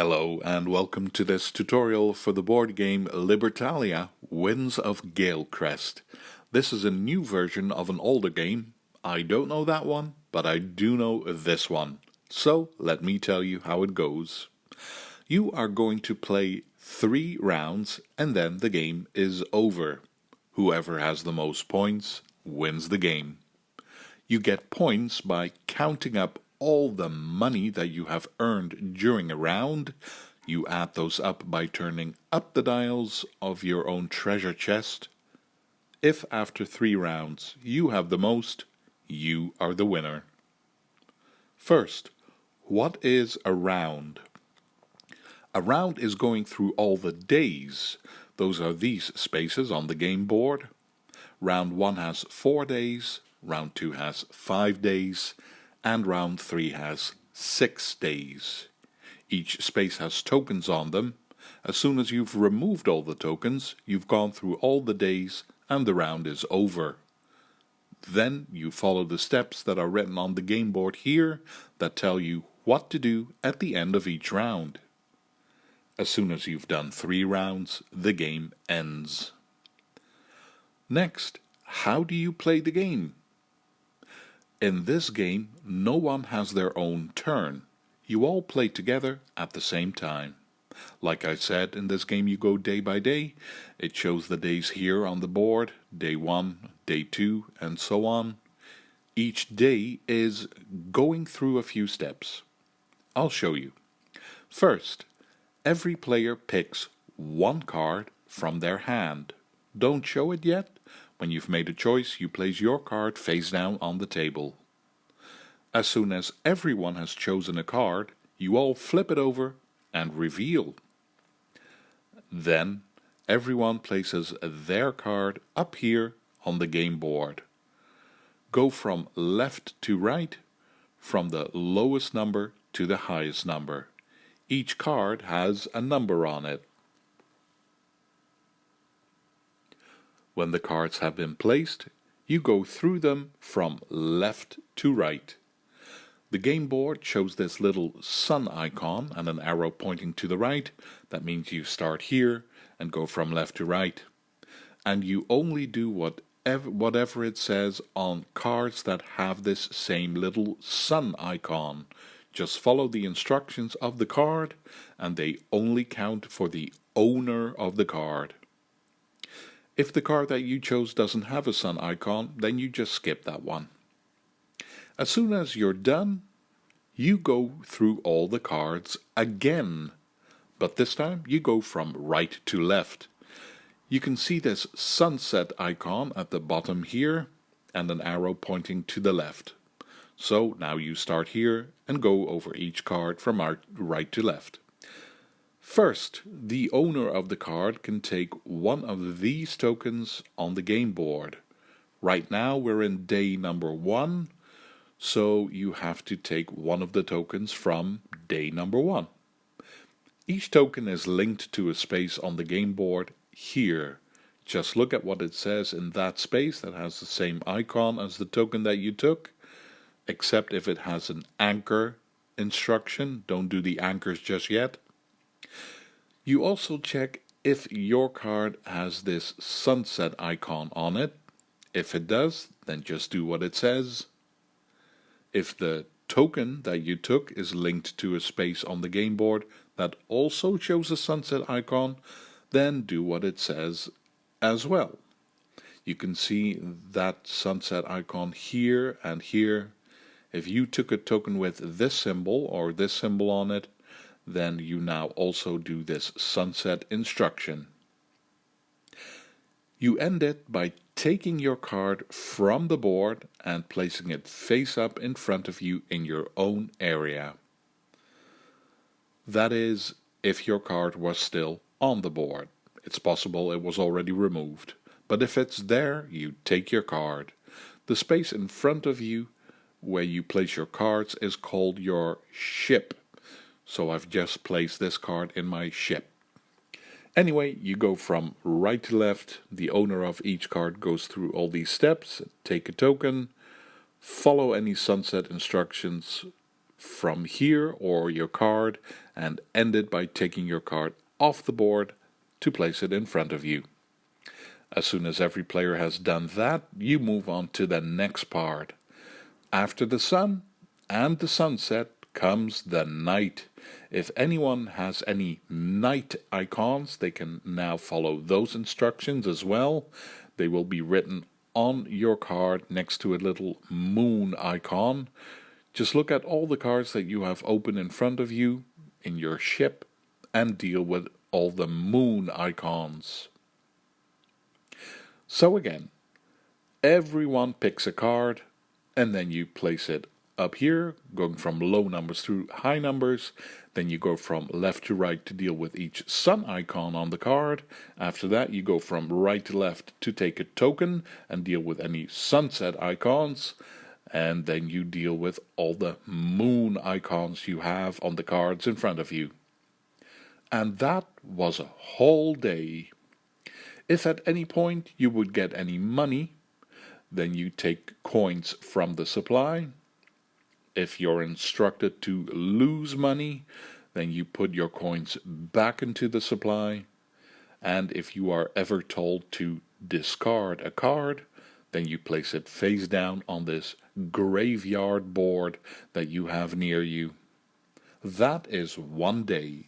Hello and welcome to this tutorial for the board game Libertalia, Winds of Galecrest. This is a new version of an older game. I don't know that one, but I do know this one. So let me tell you how it goes. You are going to play 3 rounds and then the game is over. Whoever has the most points wins the game. You get points by counting up all the money that you have earned during a round. You add those up by turning up the dials of your own treasure chest. If after 3 rounds you have the most, you are the winner. First, what is a round? A round is going through all the days. Those are these spaces on the game board. Round 1 has 4 days, round 2 has 5 days, and round 3 has 6 days. Each space has tokens on them. As soon as you've removed all the tokens, you've gone through all the days and the round is over. Then you follow the steps that are written on the game board here that tell you what to do at the end of each round. As soon as you've done 3 rounds, the game ends. Next, how do you play the game? In this game, no one has their own turn. You all play together at the same time. Like I said, in this game you go day by day. It shows the days here on the board, day 1, day 2, and so on. Each day is going through a few steps. I'll show you. First, every player picks 1 card from their hand. Don't show it yet. When you've made a choice, you place your card face down on the table. As soon as everyone has chosen a card, you all flip it over and reveal. Then, everyone places their card up here on the game board. Go from left to right, from the lowest number to the highest number. Each card has a number on it. When the cards have been placed, you go through them from left to right. The game board shows this little sun icon and an arrow pointing to the right. That means you start here and go from left to right. And you only do whatever it says on cards that have this same little sun icon. Just follow the instructions of the card and they only count for the owner of the card. If the card that you chose doesn't have a sun icon, then you just skip that one. As soon as you're done, you go through all the cards again. But this time you go from right to left. You can see this sunset icon at the bottom here and an arrow pointing to the left. So now you start here and go over each card from right to left. First, the owner of the card can take one of these tokens on the game board. Right now we're in day number 1, so you have to take one of the tokens from day number 1. Each token is linked to a space on the game board here. Just look at what it says in that space that has the same icon as the token that you took, except if it has an anchor instruction. Don't do the anchors just yet. You also check if your card has this sunset icon on it. If it does, then just do what it says. If the token that you took is linked to a space on the game board that also shows a sunset icon, then do what it says as well. You can see that sunset icon here and here. If you took a token with this symbol or this symbol on it, then you now also do this sunset instruction. You end it by taking your card from the board and placing it face up in front of you in your own area. That is, if your card was still on the board. It's possible it was already removed. But if it's there, you take your card. The space in front of you where you place your cards is called your ship. So I've just placed this card in my ship. Anyway, you go from right to left. The owner of each card goes through all these steps. Take a token. Follow any sunset instructions from here or your card and end it by taking your card off the board to place it in front of you. As soon as every player has done that, you move on to the next part. After the sun and the sunset comes the night. If anyone has any night icons, they can now follow those instructions as well. They will be written on your card next to a little moon icon. Just look at all the cards that you have open in front of you in your ship and deal with all the moon icons. So again, everyone picks a card and then you place it up here, going from low numbers through high numbers. Then you go from left to right to deal with each sun icon on the card. After that, you go from right to left to take a token and deal with any sunset icons. And then you deal with all the moon icons you have on the cards in front of you. And that was a whole day. If at any point you would get any money, then you take coins from the supply. If you're instructed to lose money, then you put your coins back into the supply. And if you are ever told to discard a card, then you place it face down on this graveyard board that you have near you. That is one day.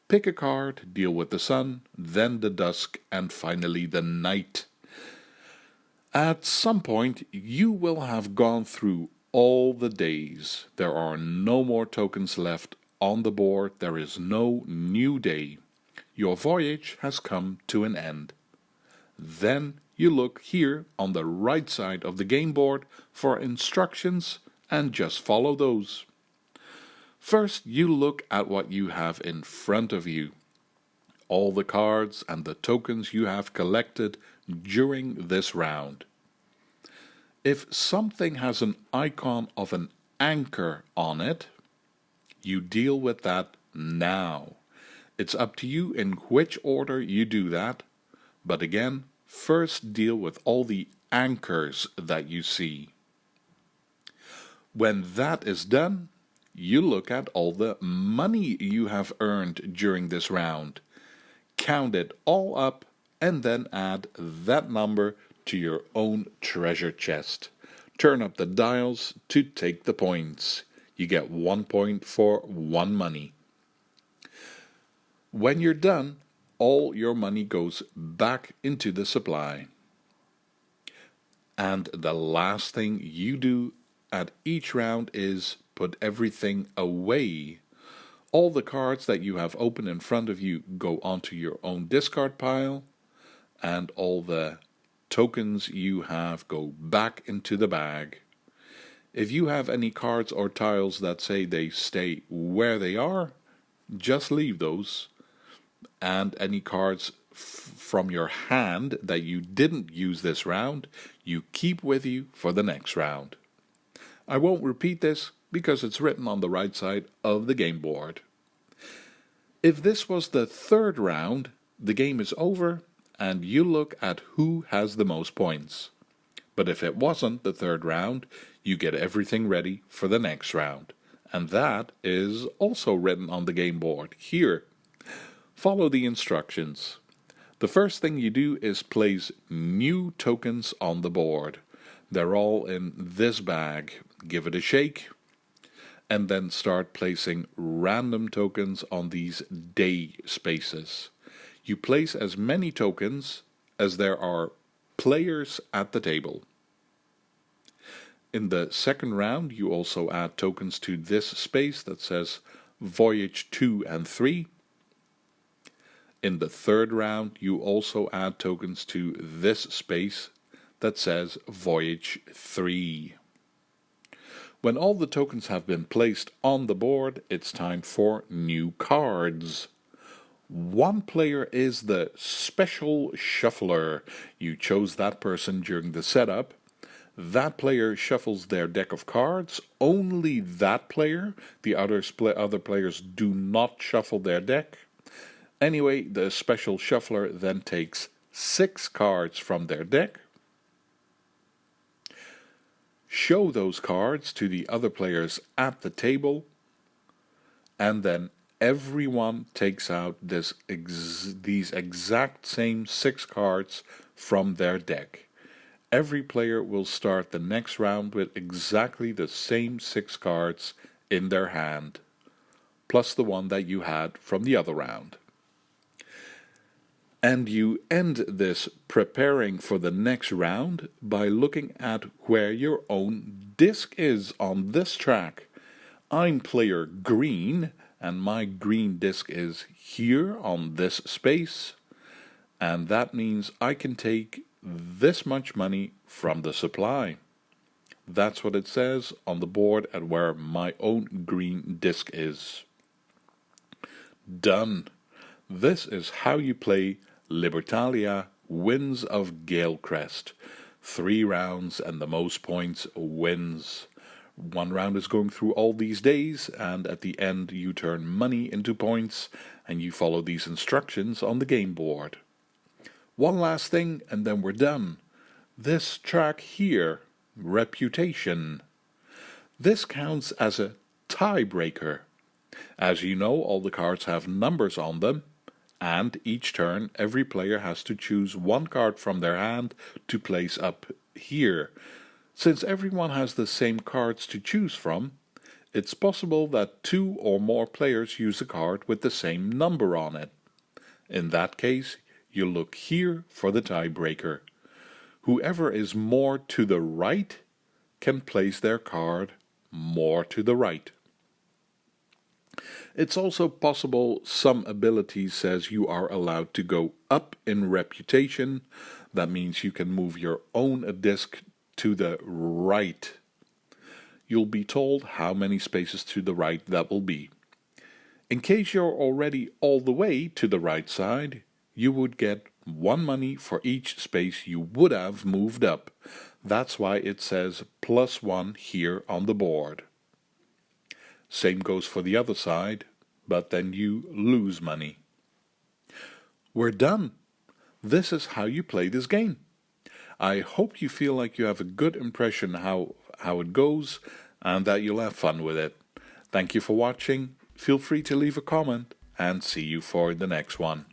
Pick a card, deal with the sun, then the dusk, and finally the night. At some point, you will have gone through all the days. There are no more tokens left on the board. There is no new day. Your voyage has come to an end. Then you look here on the right side of the game board for instructions and just follow those. First, you look at what you have in front of you. All the cards and the tokens you have collected during this round. If something has an icon of an anchor on it, you deal with that now. It's up to you in which order you do that, but again, first deal with all the anchors that you see. When that is done, you look at all the money you have earned during this round. Count it all up and then add that number to your own treasure chest. Turn up the dials to take the points. You get 1 point for 1 money. When you're done, all your money goes back into the supply. And the last thing you do at each round is put everything away. All the cards that you have open in front of you go onto your own discard pile, and all the tokens you have go back into the bag. If you have any cards or tiles that say they stay where they are, just leave those. And any cards from your hand that you didn't use this round, you keep with you for the next round. I won't repeat this because it's written on the right side of the game board. If this was the third round, the game is over and you look at who has the most points. But if it wasn't the third round, you get everything ready for the next round. And that is also written on the game board here. Follow the instructions. The first thing you do is place new tokens on the board. They're all in this bag. Give it a shake. And then start placing random tokens on these day spaces. You place as many tokens as there are players at the table. In the second round, you also add tokens to this space that says Voyage 2 and 3. In the third round, you also add tokens to this space that says Voyage 3. When all the tokens have been placed on the board, it's time for new cards. One player is the special shuffler. You chose that person during the setup. That player shuffles their deck of cards. Only that player. The other players do not shuffle their deck. Anyway, the special shuffler then takes 6 cards from their deck, show those cards to the other players at the table, and then everyone takes out these exact same 6 cards from their deck. Every player will start the next round with exactly the same 6 cards in their hand, plus the one that you had from the other round. And you end this preparing for the next round by looking at where your own disc is on this track. I'm player green, and my green disc is here on this space, and that means I can take this much money from the supply. That's what it says on the board at where my own green disc is. Done. This is how you play Libertalia Winds of Galecrest. 3 rounds and the most points wins. 1 round is going through all these days, and at the end you turn money into points and you follow these instructions on the game board. One last thing and then we're done. This track here, Reputation. This counts as a tiebreaker. As you know, all the cards have numbers on them, and each turn every player has to choose 1 card from their hand to place up here. Since everyone has the same cards to choose from, it's possible that 2 or more players use a card with the same number on it. In that case, you look here for the tiebreaker. Whoever is more to the right can place their card more to the right. It's also possible some ability says you are allowed to go up in reputation. That means you can move your own disc to the right. You'll be told how many spaces to the right that will be. In case you're already all the way to the right side, you would get 1 money for each space you would have moved up. That's why it says +1 here on the board. Same goes for the other side, but then you lose money. We're done. This is how you play this game. I hope you feel like you have a good impression how it goes and that you'll have fun with it. Thank you for watching. Feel free to leave a comment and see you for the next one.